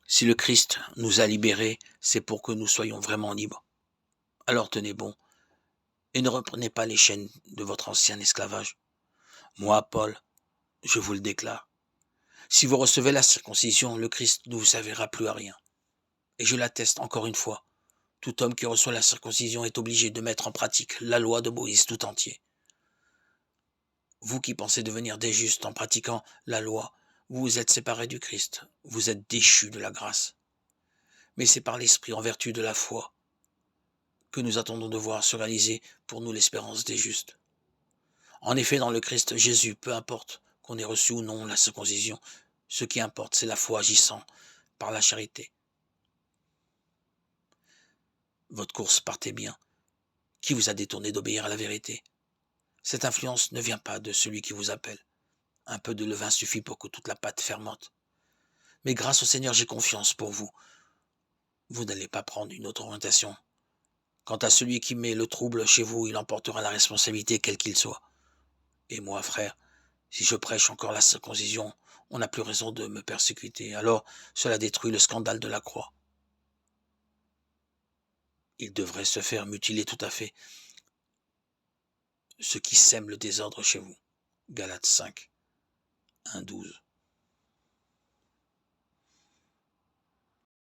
Si le Christ nous a libérés, c'est pour que nous soyons vraiment libres. Alors tenez bon, et ne reprenez pas les chaînes de votre ancien esclavage. Moi, Paul, je vous le déclare. Si vous recevez la circoncision, le Christ ne vous servira plus à rien. Et je l'atteste encore une fois. Tout homme qui reçoit la circoncision est obligé de mettre en pratique la loi de Moïse tout entier. Vous qui pensez devenir des justes en pratiquant la loi, vous vous êtes séparés du Christ, vous êtes déchus de la grâce. Mais c'est par l'Esprit en vertu de la foi que nous attendons de voir se réaliser pour nous l'espérance des justes. En effet, dans le Christ Jésus, peu importe qu'on ait reçu ou non la circoncision, ce qui importe, c'est la foi agissant par la charité. Votre course partait bien. Qui vous a détourné d'obéir à la vérité? Cette influence ne vient pas de celui qui vous appelle. Un peu de levain suffit pour que toute la pâte fermente. Mais grâce au Seigneur, j'ai confiance pour vous. Vous n'allez pas prendre une autre orientation. Quant à celui qui met le trouble chez vous, il emportera la responsabilité quel qu'il soit. Et moi, frère, si je prêche encore la circoncision, on n'a plus raison de me persécuter. Alors, cela détruit le scandale de la croix. Il devrait se faire mutiler tout à fait ceux qui sèment le désordre chez vous. Galates 5, 1, 12.